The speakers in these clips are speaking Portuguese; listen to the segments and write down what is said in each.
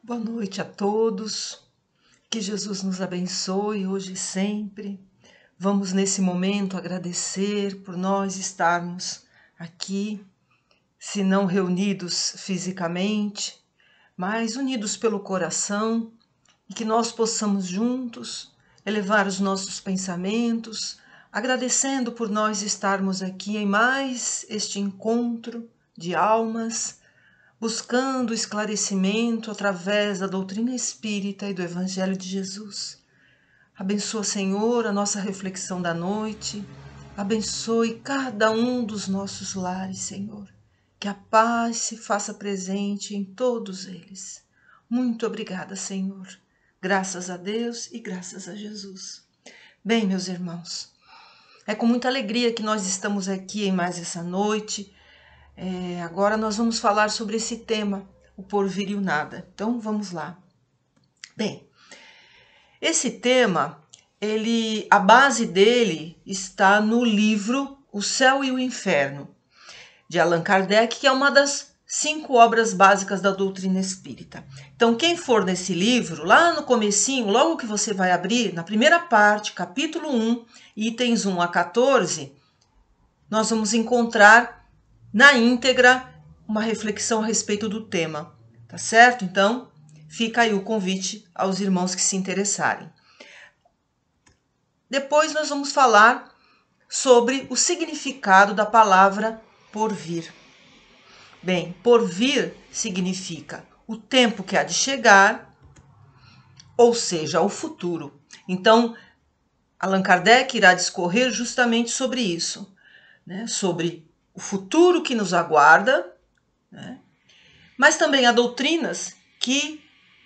Boa noite a todos, que Jesus nos abençoe hoje e sempre. Vamos nesse momento agradecer por nós estarmos aqui, se não reunidos fisicamente, mas unidos pelo coração, e que nós possamos juntos elevar os nossos pensamentos, agradecendo por nós estarmos aqui em mais este encontro de almas, buscando esclarecimento através da doutrina espírita e do Evangelho de Jesus. Abençoa, Senhor, a nossa reflexão da noite. Abençoe cada um dos nossos lares, Senhor. Que a paz se faça presente em todos eles. Muito obrigada, Senhor. Graças a Deus e graças a Jesus. Bem, meus irmãos, é com muita alegria que nós estamos aqui em mais essa noite. Agora nós vamos falar sobre esse tema, o porvir e o nada. Então vamos lá. Bem, esse tema, a base dele está no livro O Céu e o Inferno, de Allan Kardec, que é uma das 5 obras básicas da doutrina espírita. Então quem for nesse livro, lá no comecinho, logo que você vai abrir, na primeira parte, capítulo 1, itens 1 a 14, nós vamos encontrar na íntegra uma reflexão a respeito do tema, tá certo? Então, fica aí o convite aos irmãos que se interessarem. Depois nós vamos falar sobre o significado da palavra porvir. Bem, porvir significa o tempo que há de chegar, ou seja, o futuro. Então, Allan Kardec irá discorrer justamente sobre isso, né? Sobre o futuro que nos aguarda, né? Mas também há doutrinas que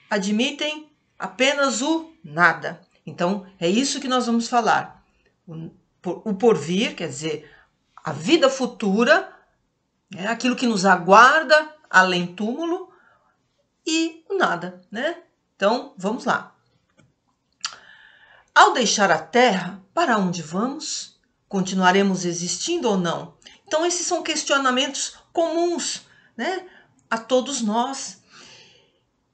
admitem apenas o nada. Então, é isso que nós vamos falar. O porvir, quer dizer, a vida futura, né? Aquilo que nos aguarda além túmulo, e o nada, né? Então, vamos lá. Ao deixar a Terra, para onde vamos? Continuaremos existindo ou não? Então, esses são questionamentos comuns, né, a todos nós.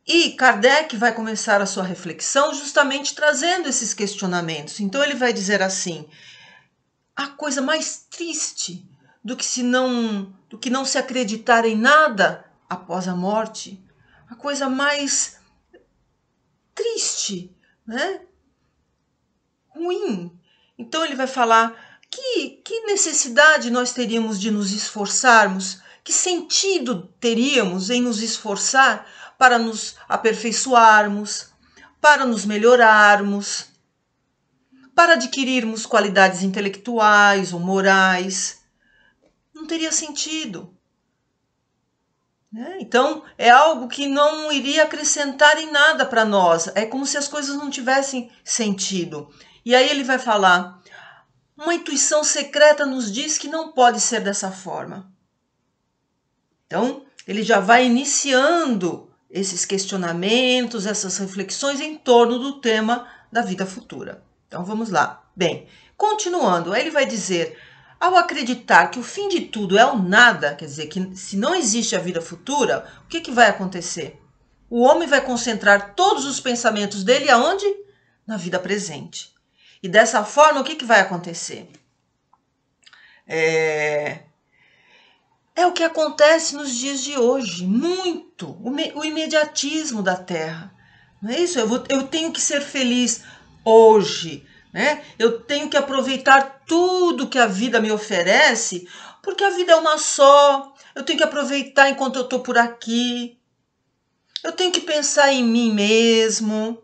E Kardec vai começar a sua reflexão justamente trazendo esses questionamentos. Então, ele vai dizer assim: a coisa mais triste do que não se acreditar em nada após a morte, a coisa mais triste, né, ruim. Então, ele vai falar: que necessidade nós teríamos de nos esforçarmos? Que sentido teríamos em nos esforçar para nos aperfeiçoarmos, para nos melhorarmos, para adquirirmos qualidades intelectuais ou morais? Não teria sentido, né? Então, é algo que não iria acrescentar em nada para nós. É como se as coisas não tivessem sentido. E aí ele vai falar: uma intuição secreta nos diz que não pode ser dessa forma. Então, ele já vai iniciando esses questionamentos, essas reflexões em torno do tema da vida futura. Então, vamos lá. Bem, continuando, ele vai dizer: ao acreditar que o fim de tudo é o nada, quer dizer, que se não existe a vida futura, o que vai acontecer? O homem vai concentrar todos os pensamentos dele aonde? Na vida presente. E dessa forma, o que vai acontecer? É o que acontece nos dias de hoje, muito, o imediatismo da Terra. Não é isso? Eu tenho que ser feliz hoje, né? Eu tenho que aproveitar tudo que a vida me oferece, porque a vida é uma só. Eu tenho que aproveitar enquanto eu estou por aqui. Eu tenho que pensar em mim mesmo.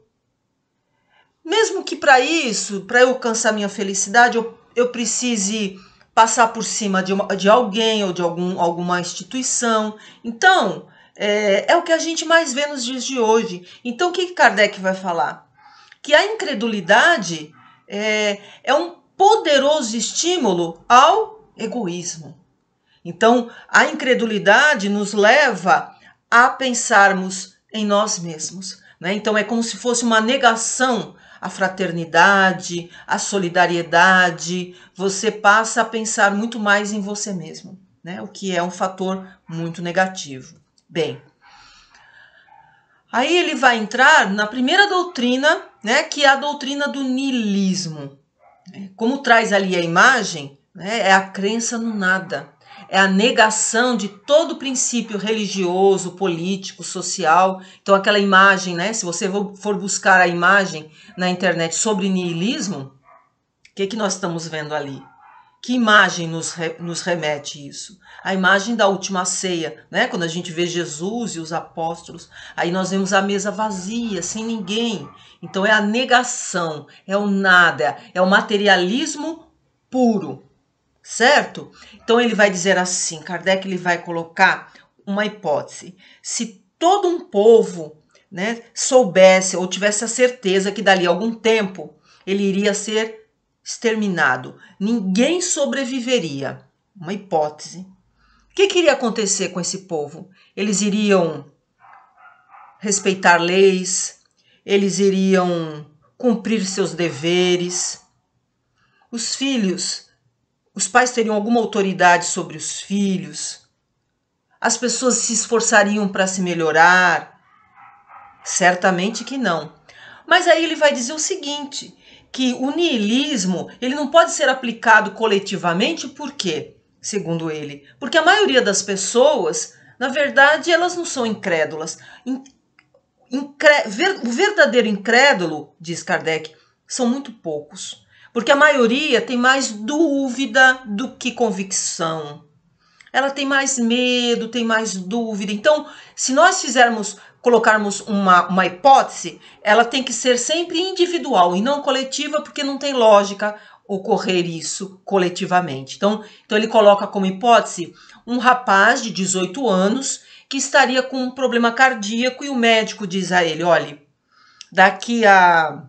Mesmo que para isso, para eu alcançar minha felicidade, eu precise passar por cima de alguém ou de alguma instituição. Então, é o que a gente mais vê nos dias de hoje. Então, o que Kardec vai falar? Que a incredulidade é um poderoso estímulo ao egoísmo. Então, a incredulidade nos leva a pensarmos em nós mesmos, né? Então, é como se fosse uma negação à fraternidade, à solidariedade. Você passa a pensar muito mais em você mesmo, né? O que é um fator muito negativo. Bem, Aí ele vai entrar na primeira doutrina, né, que é a doutrina do niilismo. Como traz ali a imagem, né, é a crença no nada. É a negação de todo princípio religioso, político, social. Então aquela imagem, né, se você for buscar a imagem na internet sobre niilismo, o que nós estamos vendo ali? Que imagem nos remete isso? A imagem da última ceia, né? Quando a gente vê Jesus e os apóstolos, aí nós vemos a mesa vazia, sem ninguém. Então é a negação, é o nada, é o materialismo puro, certo? Então ele vai dizer assim, Kardec ele vai colocar uma hipótese. Se todo um povo, né, soubesse ou tivesse a certeza que dali a algum tempo ele iria ser exterminado, ninguém sobreviveria. Uma hipótese. O que iria acontecer com esse povo? Eles iriam respeitar leis, eles iriam cumprir seus deveres. Os filhos, os pais teriam alguma autoridade sobre os filhos. As pessoas se esforçariam para se melhorar? Certamente que não. Mas aí ele vai dizer o seguinte, que o niilismo ele não pode ser aplicado coletivamente, por quê? Segundo ele, porque a maioria das pessoas, na verdade, elas não são incrédulas. O verdadeiro incrédulo, diz Kardec, são muito poucos, porque a maioria tem mais dúvida do que convicção. Ela tem mais medo, tem mais dúvida. Então, se nós colocarmos uma hipótese, ela tem que ser sempre individual e não coletiva, porque não tem lógica ocorrer isso coletivamente. Então ele coloca como hipótese um rapaz de 18 anos que estaria com um problema cardíaco e o médico diz a ele, olha, daqui a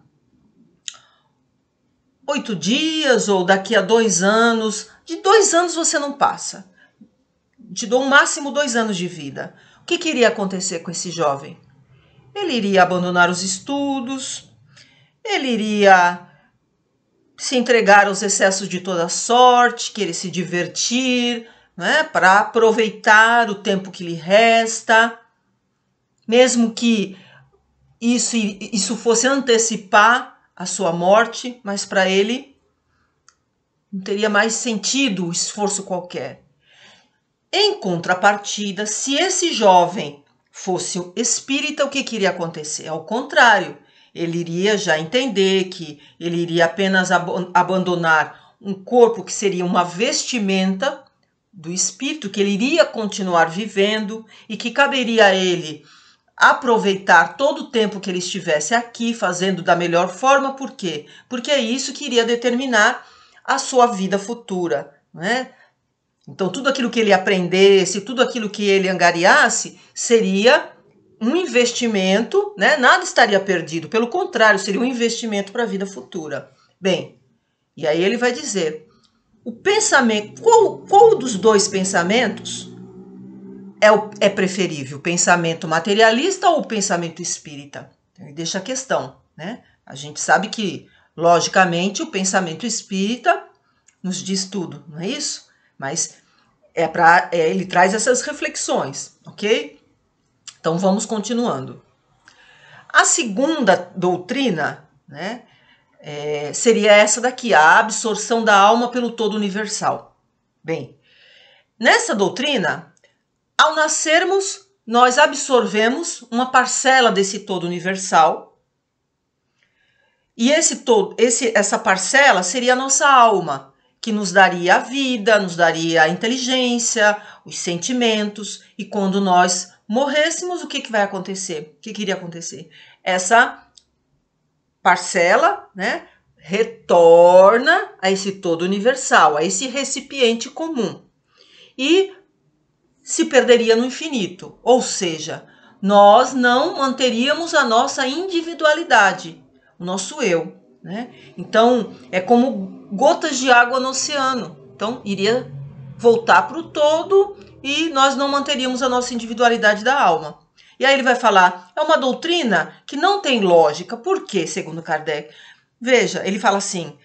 8 dias ou daqui a 2 anos, de 2 anos você não passa. Te dou um máximo 2 anos de vida. O que iria acontecer com esse jovem? Ele iria abandonar os estudos, ele iria se entregar aos excessos de toda sorte, querer se divertir, né, para aproveitar o tempo que lhe resta, mesmo que isso fosse antecipar a sua morte, mas para ele não teria mais sentido o esforço qualquer. Em contrapartida, se esse jovem fosse espírita, o que iria acontecer? Ao contrário, ele iria já entender que ele iria apenas abandonar um corpo que seria uma vestimenta do espírito, que ele iria continuar vivendo e que caberia a ele aproveitar todo o tempo que ele estivesse aqui, fazendo da melhor forma. Por quê? Porque é isso que iria determinar a sua vida futura, né? Então, tudo aquilo que ele aprendesse, tudo aquilo que ele angariasse, seria um investimento, né? Nada estaria perdido, pelo contrário, seria um investimento para a vida futura. Bem, e aí ele vai dizer, o pensamento, qual dos dois pensamentos é preferível? O pensamento materialista ou o pensamento espírita? Ele deixa a questão, né? A gente sabe que, logicamente, o pensamento espírita nos diz tudo, não é isso? Mas ele traz essas reflexões, ok? Então vamos continuando. A segunda doutrina, né, seria essa daqui, a absorção da alma pelo todo universal. Bem, nessa doutrina, ao nascermos, nós absorvemos uma parcela desse todo universal e essa parcela seria a nossa alma, que nos daria a vida, nos daria a inteligência, os sentimentos, e quando nós morrêssemos, o que vai acontecer? O que iria acontecer? Essa parcela, né, retorna a esse todo universal, a esse recipiente comum, e se perderia no infinito, ou seja, nós não manteríamos a nossa individualidade, o nosso eu, né? Então, é como gotas de água no oceano. Então, iria voltar para o todo e nós não manteríamos a nossa individualidade da alma. E aí ele vai falar, é uma doutrina que não tem lógica. Por quê, segundo Kardec? Veja, ele fala assim,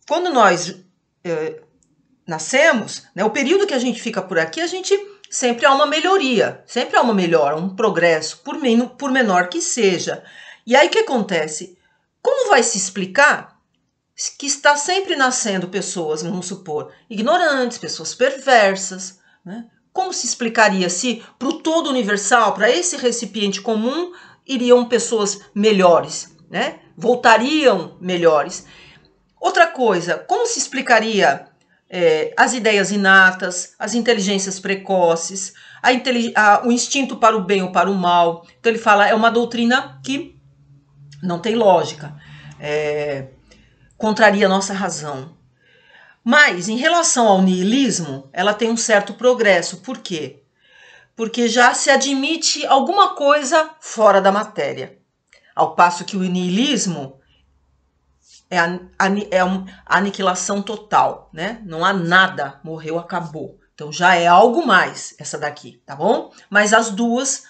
quando nós nascemos, né, o período que a gente fica por aqui, a gente sempre há uma melhoria, sempre há uma melhora, um progresso, por menor que seja. E aí o que acontece? Como vai se explicar que está sempre nascendo pessoas, vamos supor, ignorantes, pessoas perversas, né? Como se explicaria se para o todo universal, para esse recipiente comum, iriam pessoas melhores, né? Voltariam melhores. Outra coisa, como se explicaria as ideias inatas, as inteligências precoces, o instinto para o bem ou para o mal? Então ele fala, é uma doutrina que não tem lógica, contraria a nossa razão. Mas, em relação ao niilismo, ela tem um certo progresso. Por quê? Porque já se admite alguma coisa fora da matéria. Ao passo que o niilismo é a aniquilação total, né? Não há nada, morreu, acabou. Então já é algo mais essa daqui, tá bom? Mas nas duas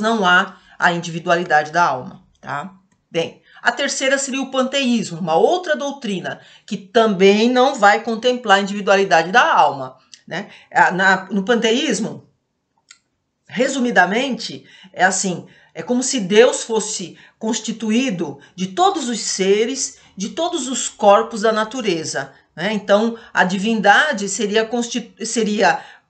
não há a individualidade da alma, tá? Bem, a terceira seria o panteísmo, uma outra doutrina que também não vai contemplar a individualidade da alma, né? No panteísmo, resumidamente, é assim, é como se Deus fosse constituído de todos os seres, de todos os corpos da natureza, né? Então, a divindade seria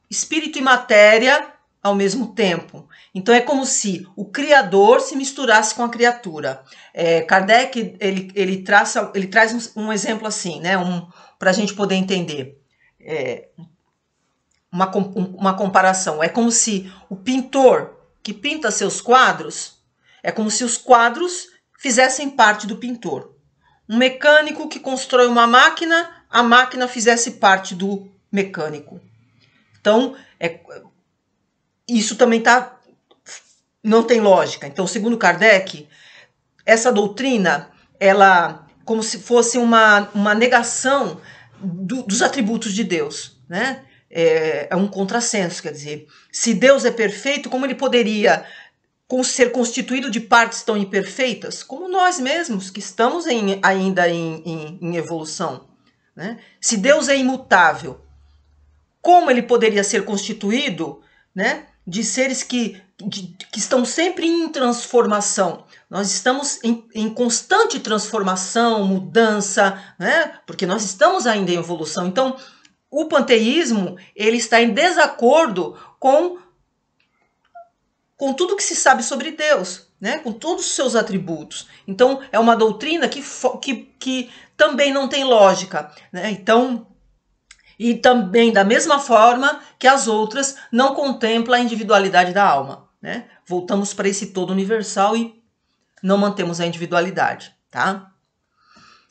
espírito e matéria ao mesmo tempo. Então, é como se o Criador se misturasse com a criatura. Kardec, ele traz um exemplo assim, né? Para a gente poder entender. Uma comparação. É como se o pintor que pinta seus quadros, é como se os quadros fizessem parte do pintor. Um mecânico que constrói uma máquina, a máquina fizesse parte do mecânico. Então, isso também não tem lógica. Então, segundo Kardec, essa doutrina, ela como se fosse uma negação dos atributos de Deus, né? É um contrassenso, quer dizer, se Deus é perfeito, como ele poderia ser constituído de partes tão imperfeitas como nós mesmos, que estamos ainda em evolução, né? Se Deus é imutável, como ele poderia ser constituído, né, de seres que estão sempre em transformação? Nós estamos em constante transformação, mudança, né? Porque nós estamos ainda em evolução. Então, o panteísmo, ele está em desacordo com tudo que se sabe sobre Deus, né? Com todos os seus atributos. Então, é uma doutrina que também não tem lógica, né? Então, e também, da mesma forma que as outras, não contempla a individualidade da alma, né? Voltamos para esse todo universal e não mantemos a individualidade, tá?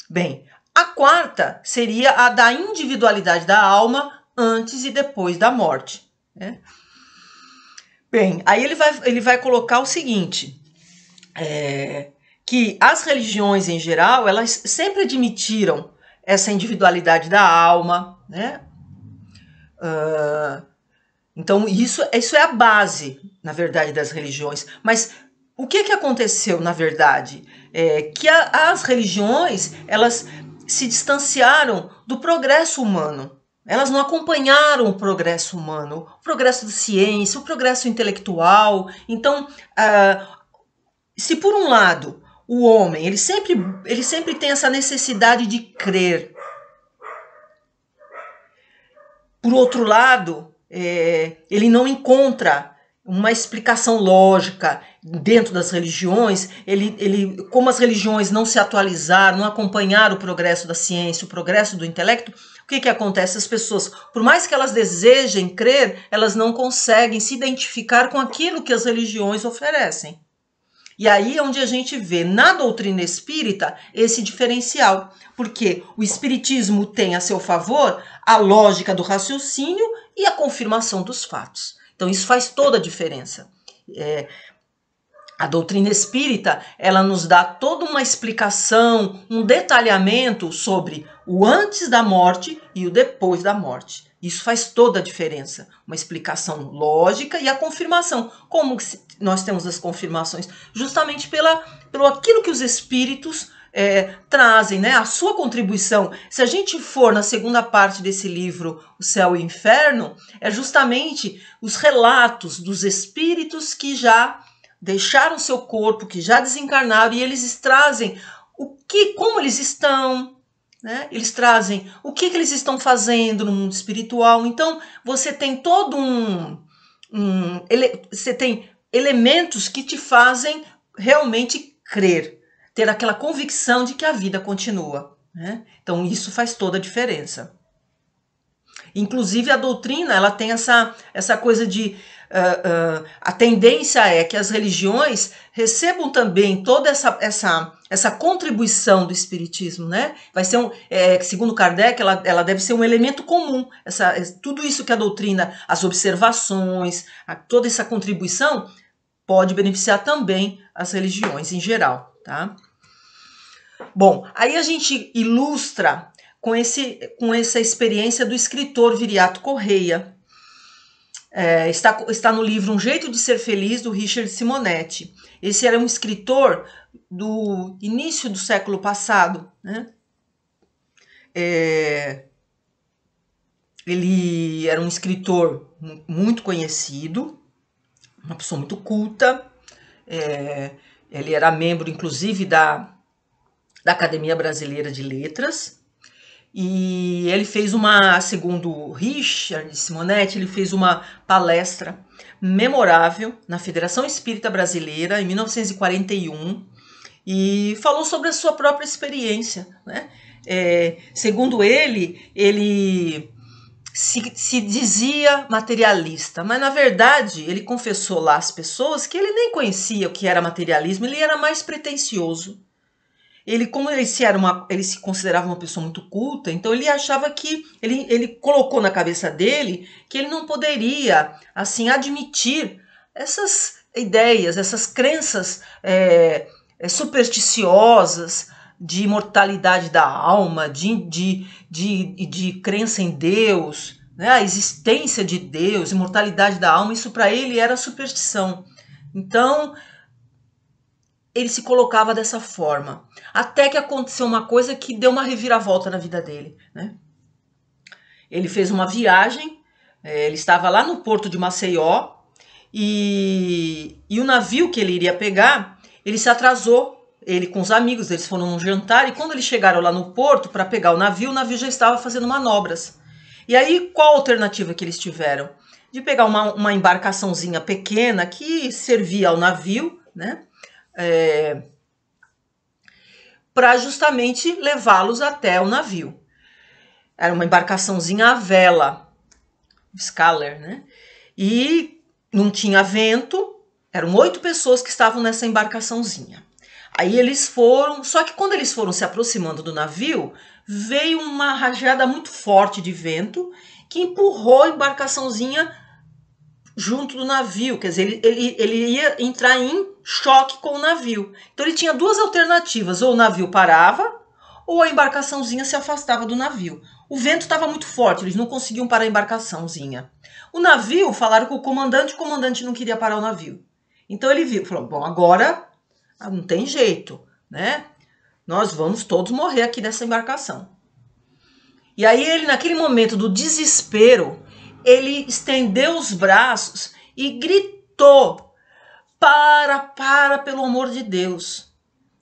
Bem, a quarta seria a da individualidade da alma antes e depois da morte, né? Bem, aí ele vai colocar o seguinte, que as religiões em geral, elas sempre admitiram essa individualidade da alma, né? Então isso é a base, na verdade, das religiões. Mas o que aconteceu, na verdade? Que as religiões, elas se distanciaram do progresso humano. Elas não acompanharam o progresso humano, o progresso da ciência, o progresso intelectual. Então, se por um lado o homem ele sempre tem essa necessidade de crer, por outro lado, ele não encontra uma explicação lógica dentro das religiões, como as religiões não se atualizaram, não acompanharam o progresso da ciência, o progresso do intelecto, o que acontece? As pessoas, por mais que elas desejem crer, elas não conseguem se identificar com aquilo que as religiões oferecem. E aí é onde a gente vê na doutrina espírita esse diferencial, porque o espiritismo tem a seu favor a lógica do raciocínio e a confirmação dos fatos. Então isso faz toda a diferença. A doutrina espírita, ela nos dá toda uma explicação, um detalhamento sobre o antes da morte e o depois da morte. Isso faz toda a diferença. Uma explicação lógica e a confirmação. Como nós temos as confirmações? Justamente pelo aquilo que os espíritos trazem, né, a sua contribuição. Se a gente for na segunda parte desse livro, O Céu e o Inferno, é justamente os relatos dos espíritos que já deixaram seu corpo, que já desencarnaram, e eles trazem como eles estão, né? Eles trazem o que eles estão fazendo no mundo espiritual. Então, você tem todo você tem elementos que te fazem realmente crer, ter aquela convicção de que a vida continua, né? Então, isso faz toda a diferença. Inclusive, a doutrina, ela tem essa coisa de... a tendência é que as religiões recebam também toda essa contribuição do espiritismo, né? Vai ser segundo Kardec, ela deve ser um elemento comum. Tudo isso que a doutrina, as observações, toda essa contribuição pode beneficiar também as religiões em geral, tá? Bom, aí a gente ilustra com essa experiência do escritor Viriato Correia. Está no livro Um Jeito de Ser Feliz, do Richard Simonetti. Esse era um escritor do início do século passado, né? Ele era um escritor muito conhecido, uma pessoa muito culta. Ele era membro, inclusive, da Academia Brasileira de Letras. E ele fez segundo Richard Simonetti, ele fez uma palestra memorável na Federação Espírita Brasileira em 1941 e falou sobre a sua própria experiência, né? Segundo ele se dizia materialista, mas na verdade ele confessou lá às pessoas que ele nem conhecia o que era materialismo, ele era mais pretensioso. Como ele se considerava uma pessoa muito culta, então ele achava que ele colocou na cabeça dele que ele não poderia assim admitir essas ideias, essas crenças supersticiosas de imortalidade da alma, de crença em Deus, né? A existência de Deus, imortalidade da alma, isso para ele era superstição. Então ele se colocava dessa forma. Até que aconteceu uma coisa que deu uma reviravolta na vida dele, né? Ele fez uma viagem, ele estava lá no porto de Maceió, e o navio que ele iria pegar, ele se atrasou. Ele com os amigos, eles foram num jantar, e quando eles chegaram lá no porto para pegar o navio já estava fazendo manobras. E aí, qual a alternativa que eles tiveram? De pegar uma embarcaçãozinha pequena que servia ao navio, né? Para justamente levá-los até o navio. Era uma embarcaçãozinha à vela, Scaler, né? E não tinha vento, eram 8 pessoas que estavam nessa embarcaçãozinha. Aí eles foram, só que quando eles foram se aproximando do navio, veio uma rajada muito forte de vento que empurrou a embarcaçãozinha junto do navio, quer dizer, ele ia entrar em choque com o navio. Então ele tinha 2 alternativas, ou o navio parava, ou a embarcaçãozinha se afastava do navio. O vento estava muito forte, eles não conseguiam parar a embarcaçãozinha. O navio, falaram com o comandante não queria parar o navio. Então ele falou, bom, agora não tem jeito, né? Nós vamos todos morrer aqui nessa embarcação. E aí ele, naquele momento do desespero, ele estendeu os braços e gritou, para, pelo amor de Deus.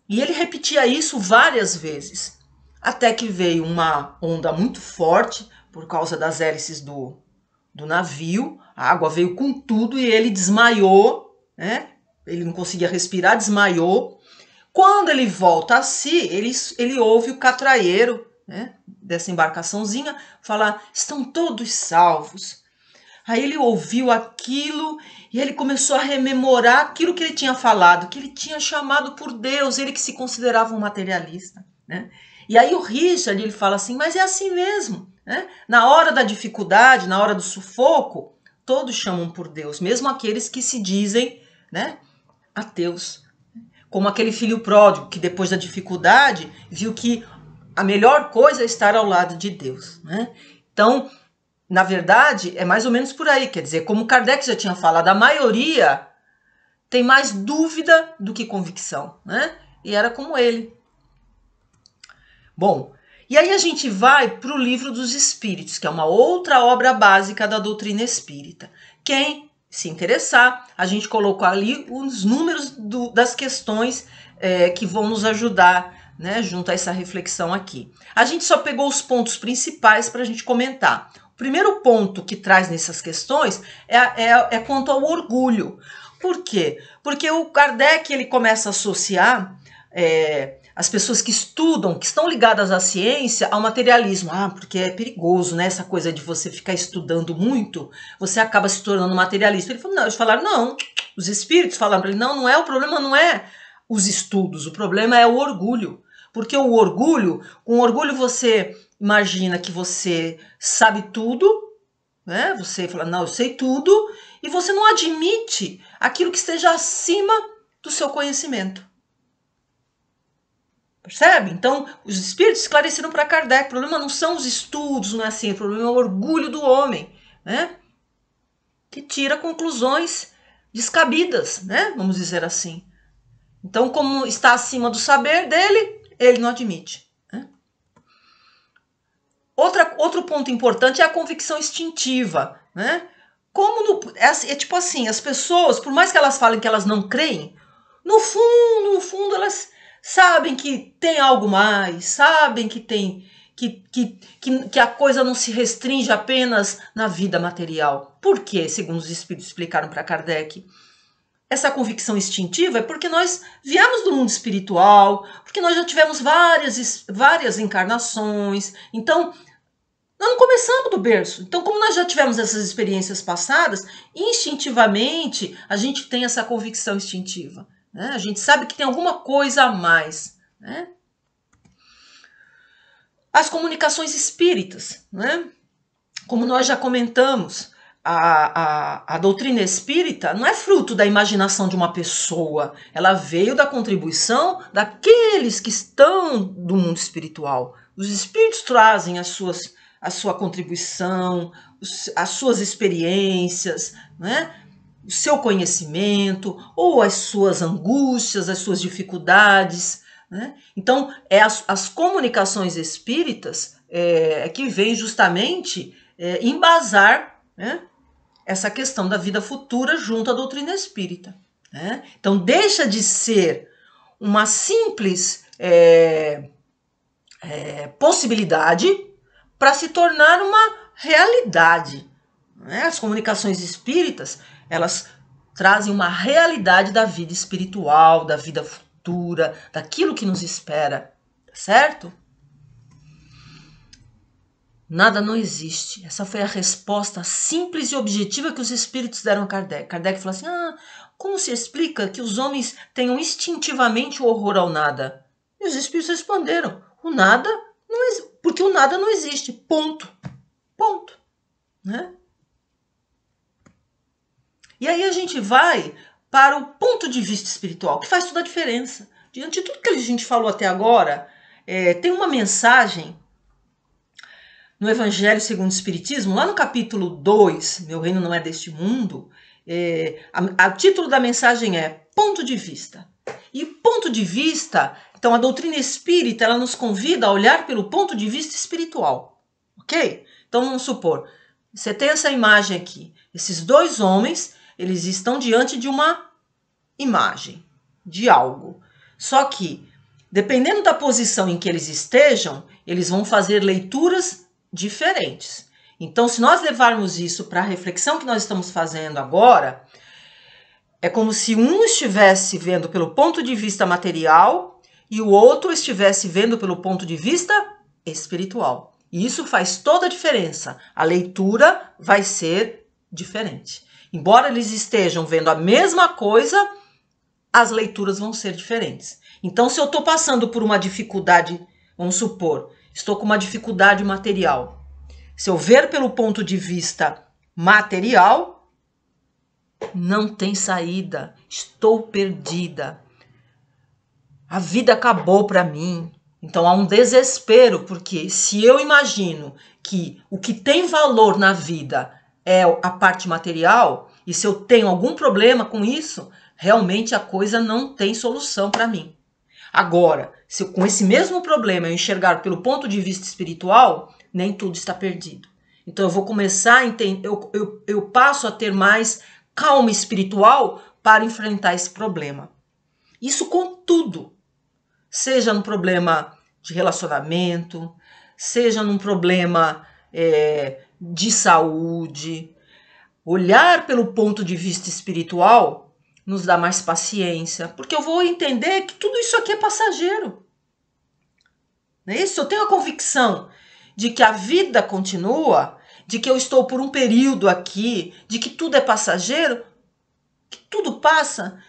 E ele repetia isso várias vezes, até que veio uma onda muito forte, por causa das hélices do navio, a água veio com tudo e ele desmaiou, né? Ele não conseguia respirar, desmaiou. Quando ele volta a si, ele ouve o catraieiro, né, dessa embarcaçãozinha falar, estão todos salvos. Aí ele ouviu aquilo e ele começou a rememorar aquilo que ele tinha falado, que ele tinha chamado por Deus, ele que se considerava um materialista, né? E aí o Richard, ele fala assim, mas é assim mesmo, né? Na hora da dificuldade, na hora do sufoco, todos chamam por Deus, mesmo aqueles que se dizem, né, ateus. Como aquele filho pródigo que depois da dificuldade viu que a melhor coisa é estar ao lado de Deus, né? Então, na verdade, é mais ou menos por aí. Quer dizer, como Kardec já tinha falado, a maioria tem mais dúvida do que convicção, né? E era como ele. Bom, e aí a gente vai para o Livro dos Espíritos, que é uma outra obra básica da doutrina espírita. Quem se interessar, a gente colocou ali os números das questões que vão nos ajudar, né, junto a essa reflexão aqui. A gente só pegou os pontos principais para a gente comentar. O primeiro ponto que traz nessas questões é quanto ao orgulho. Por quê? Porque o Kardec ele começa a associar as pessoas que estudam, que estão ligadas à ciência, ao materialismo. Porque é perigoso, né? Essa coisa de você ficar estudando muito, você acaba se tornando materialista. Ele falou, não, eles falaram, não. Os espíritos falaram para ele, não é o problema, não é os estudos, o problema é o orgulho. Porque o orgulho, com orgulho você imagina que você sabe tudo, né? Você fala, não, eu sei tudo, e você não admite aquilo que esteja acima do seu conhecimento. Percebe? Então, os espíritos esclareceram para Kardec, o problema não são os estudos, não é assim, o problema é o orgulho do homem, né? Que tira conclusões descabidas, né? Vamos dizer assim. Então, como está acima do saber dele, ele não admite. Né? Outro ponto importante é a convicção instintiva, né? É tipo assim, as pessoas, por mais que elas falem que elas não creem, no fundo, elas sabem que tem algo mais, sabem que tem que a coisa não se restringe apenas na vida material. Por quê? Segundo os espíritos explicaram para Kardec. Essa convicção instintiva é porque nós viemos do mundo espiritual, porque nós já tivemos várias encarnações. Então, nós não começamos do berço. Então, como nós já tivemos essas experiências passadas, instintivamente a gente tem essa convicção instintiva. Né? A gente sabe que tem alguma coisa a mais. Né? As comunicações espíritas, né? Como nós já comentamos, a doutrina espírita não é fruto da imaginação de uma pessoa, ela veio da contribuição daqueles que estão do mundo espiritual. Os espíritos trazem a sua contribuição, as suas experiências, né? O seu conhecimento, ou as suas angústias, as suas dificuldades. Né? Então, as comunicações espíritas que vêm justamente embasar, né, essa questão da vida futura junto à doutrina espírita. Né? Então, deixa de ser uma simples possibilidade para se tornar uma realidade. Né? As comunicações espíritas, elas trazem uma realidade da vida espiritual, da vida futura, daquilo que nos espera, certo? Nada não existe. Essa foi a resposta simples e objetiva que os espíritos deram a Kardec. Kardec falou assim, como se explica que os homens tenham instintivamente o horror ao nada? E os espíritos responderam, o nada não existe, porque o nada não existe, ponto. Ponto. Né? E aí a gente vai para o ponto de vista espiritual, que faz toda a diferença. Diante de tudo que a gente falou até agora, tem uma mensagem no Evangelho segundo o Espiritismo, lá no capítulo 2, Meu Reino Não É Deste Mundo, o título da mensagem é Ponto de Vista. E ponto de vista, então a doutrina espírita, ela nos convida a olhar pelo ponto de vista espiritual. Ok? Então vamos supor, você tem essa imagem aqui, esses dois homens, eles estão diante de uma imagem, de algo. Só que, dependendo da posição em que eles estejam, eles vão fazer leituras diferentes. Então, se nós levarmos isso para a reflexão que nós estamos fazendo agora, é como se um estivesse vendo pelo ponto de vista material e o outro estivesse vendo pelo ponto de vista espiritual. E isso faz toda a diferença. A leitura vai ser diferente. Embora eles estejam vendo a mesma coisa, as leituras vão ser diferentes. Então, se eu estou passando por uma dificuldade, vamos supor, estou com uma dificuldade material. Se eu ver pelo ponto de vista material, não tem saída. Estou perdida. A vida acabou para mim. Então há um desespero, porque se eu imagino que o que tem valor na vida é a parte material, e se eu tenho algum problema com isso, realmente a coisa não tem solução para mim. Agora, se eu, com esse mesmo problema eu enxergar pelo ponto de vista espiritual, nem tudo está perdido. Então eu vou começar a entender, eu passo a ter mais calma espiritual para enfrentar esse problema. Isso com tudo, seja num problema de relacionamento, seja num problema de saúde. Olhar pelo ponto de vista espiritual nos dá mais paciência, porque eu vou entender que tudo isso aqui é passageiro. Não é isso? Eu tenho a convicção de que a vida continua, de que eu estou por um período aqui, de que tudo é passageiro, que tudo passa,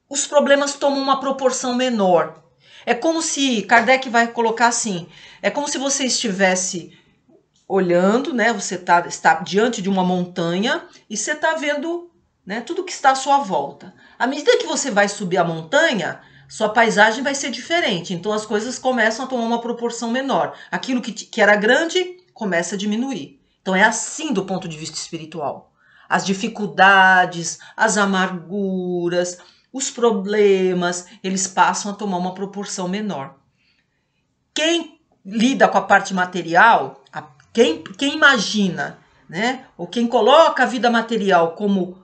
os problemas tomam uma proporção menor. É como se, Kardec vai colocar assim, é como se você estivesse olhando, né? Você está diante de uma montanha e você está vendo, né, tudo que está à sua volta. À medida que você vai subir a montanha, sua paisagem vai ser diferente. Então as coisas começam a tomar uma proporção menor. Aquilo que era grande começa a diminuir. Então é assim do ponto de vista espiritual. As dificuldades, as amarguras, os problemas, eles passam a tomar uma proporção menor. Quem lida com a parte material, quem imagina, né, ou quem coloca a vida material como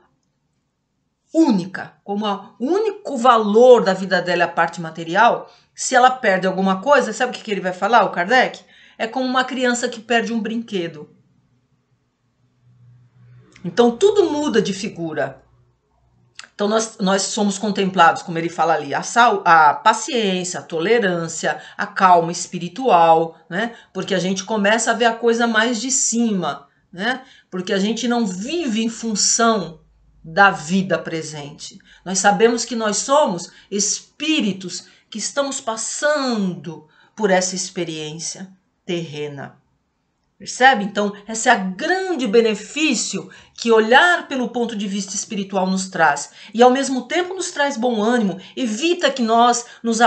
única, como o único valor da vida dela é a parte material, se ela perde alguma coisa, sabe o que ele vai falar, o Kardec? É como uma criança que perde um brinquedo. Então tudo muda de figura. Então nós somos contemplados, como ele fala ali, a paciência, a tolerância, a calma espiritual, né? Porque a gente começa a ver a coisa mais de cima, né? Porque a gente não vive em função da vida presente. Nós sabemos que nós somos espíritos que estamos passando por essa experiência terrena. Percebe? Então, esse é o grande benefício que olhar pelo ponto de vista espiritual nos traz. E, ao mesmo tempo, nos traz bom ânimo, evita que nós nos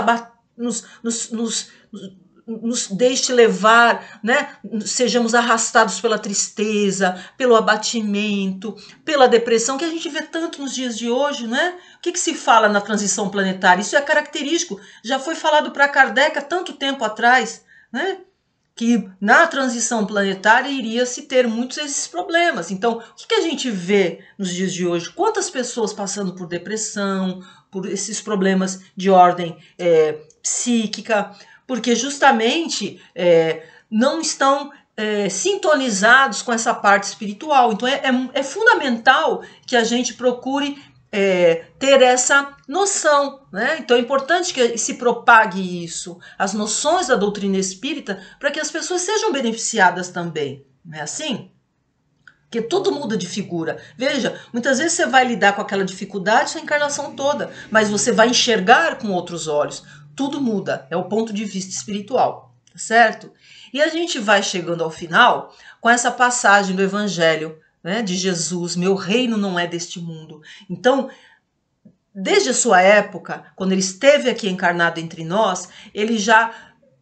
deixe levar, né? Sejamos arrastados pela tristeza, pelo abatimento, pela depressão, que a gente vê tanto nos dias de hoje, né? O que se fala na transição planetária? Isso é característico, já foi falado para Kardec há tanto tempo atrás, né? Que na transição planetária iria se ter muitos desses problemas. Então, o que a gente vê nos dias de hoje? Quantas pessoas passando por depressão, por esses problemas de ordem psíquica, porque justamente não estão sintonizados com essa parte espiritual. Então, é fundamental que a gente procure ter essa noção, né? Então é importante que se propague isso, as noções da doutrina espírita, para que as pessoas sejam beneficiadas também, não é assim? Porque tudo muda de figura. Veja, muitas vezes você vai lidar com aquela dificuldade sua encarnação toda, mas você vai enxergar com outros olhos. Tudo muda, é o ponto de vista espiritual, tá certo? E a gente vai chegando ao final com essa passagem do Evangelho, né, de Jesus, meu reino não é deste mundo. Então, desde a sua época, quando ele esteve aqui encarnado entre nós, ele já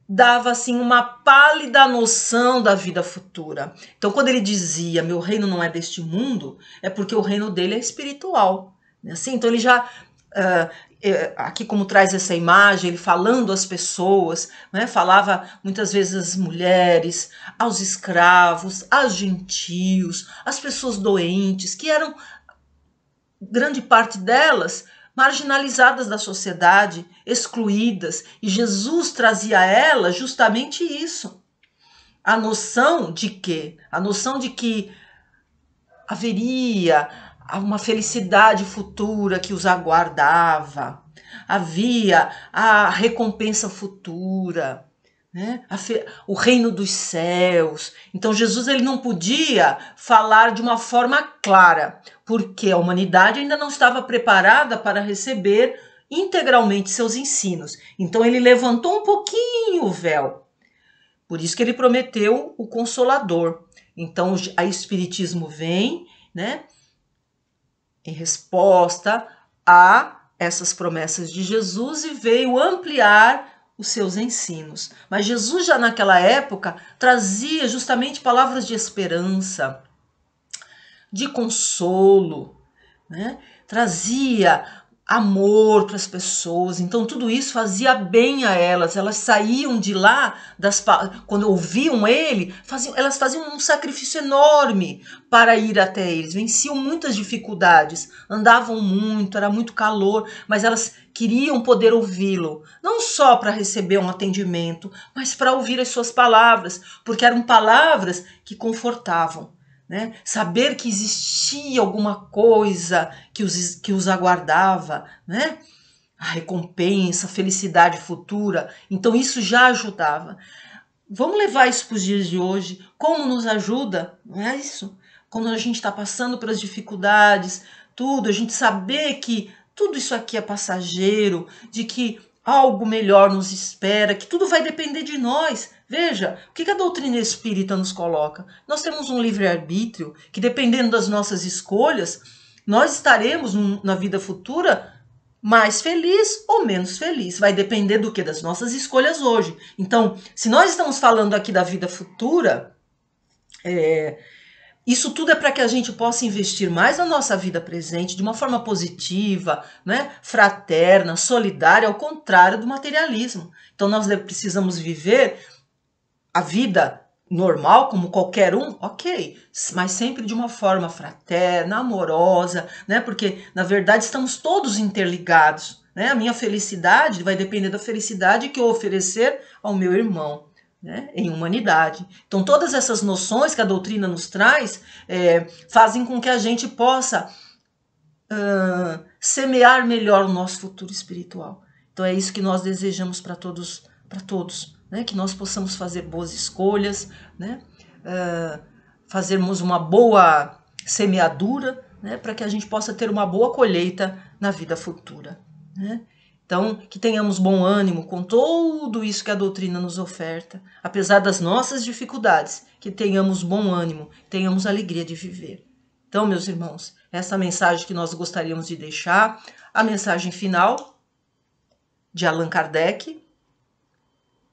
dava assim uma pálida noção da vida futura. Então, quando ele dizia, meu reino não é deste mundo, é porque o reino dele é espiritual. Assim, então ele já... aqui como traz essa imagem, ele falando às pessoas, né, falava muitas vezes às mulheres, aos escravos, aos gentios, às pessoas doentes, que eram, grande parte delas, marginalizadas da sociedade, excluídas, e Jesus trazia a elas justamente isso, a noção de quê? A noção de que haveria uma felicidade futura que os aguardava, havia a recompensa futura, né? O reino dos céus. Então Jesus ele não podia falar de uma forma clara, porque a humanidade ainda não estava preparada para receber integralmente seus ensinos. Então ele levantou um pouquinho o véu. Por isso que ele prometeu o Consolador. Então o Espiritismo vem, né, em resposta a essas promessas de Jesus e veio ampliar os seus ensinos. Mas Jesus já naquela época trazia justamente palavras de esperança, de consolo, né? Trazia amor para as pessoas. Então tudo isso fazia bem a elas. Elas saíam de lá, quando ouviam ele, elas faziam um sacrifício enorme para ir até eles. Venciam muitas dificuldades, andavam muito, era muito calor, mas elas queriam poder ouvi-lo, não só para receber um atendimento, mas para ouvir as suas palavras, porque eram palavras que confortavam. Né? Saber que existia alguma coisa que os aguardava, né? A recompensa, a felicidade futura. Então isso já ajudava. Vamos levar isso para os dias de hoje. Como nos ajuda, não é isso? Quando a gente está passando pelas dificuldades, tudo, a gente saber que tudo isso aqui é passageiro, de que algo melhor nos espera, que tudo vai depender de nós. Veja, o que a doutrina espírita nos coloca? Nós temos um livre-arbítrio que, dependendo das nossas escolhas, nós estaremos na vida futura mais feliz ou menos feliz. Vai depender do que? Das nossas escolhas hoje. Então, se nós estamos falando aqui da vida futura, isso tudo é para que a gente possa investir mais na nossa vida presente de uma forma positiva, né? Fraterna, solidária, ao contrário do materialismo. Então nós precisamos viver a vida normal, como qualquer um, ok, mas sempre de uma forma fraterna, amorosa, né? Porque na verdade estamos todos interligados, né? A minha felicidade vai depender da felicidade que eu oferecer ao meu irmão. Né, em humanidade. Então todas essas noções que a doutrina nos traz fazem com que a gente possa semear melhor o nosso futuro espiritual. Então é isso que nós desejamos para todos, né, que nós possamos fazer boas escolhas, né, fazermos uma boa semeadura, né, para que a gente possa ter uma boa colheita na vida futura. Né? Então, que tenhamos bom ânimo com tudo isso que a doutrina nos oferta, apesar das nossas dificuldades, que tenhamos bom ânimo, tenhamos alegria de viver. Então, meus irmãos, essa é a mensagem que nós gostaríamos de deixar, a mensagem final de Allan Kardec,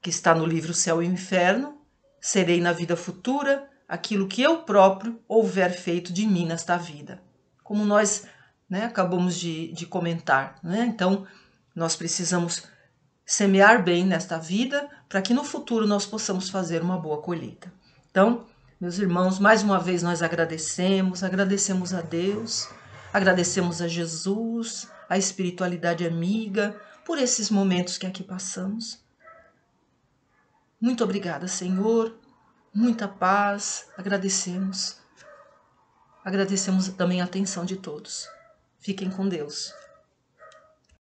que está no livro Céu e Inferno: serei na vida futura aquilo que eu próprio houver feito de mim nesta vida. Como nós, né, acabamos de comentar. Né? Então, nós precisamos semear bem nesta vida para que no futuro nós possamos fazer uma boa colheita. Então, meus irmãos, mais uma vez nós agradecemos a Deus, agradecemos a Jesus, a espiritualidade amiga, por esses momentos que aqui passamos. Muito obrigada, Senhor, muita paz, agradecemos. Agradecemos também a atenção de todos. Fiquem com Deus.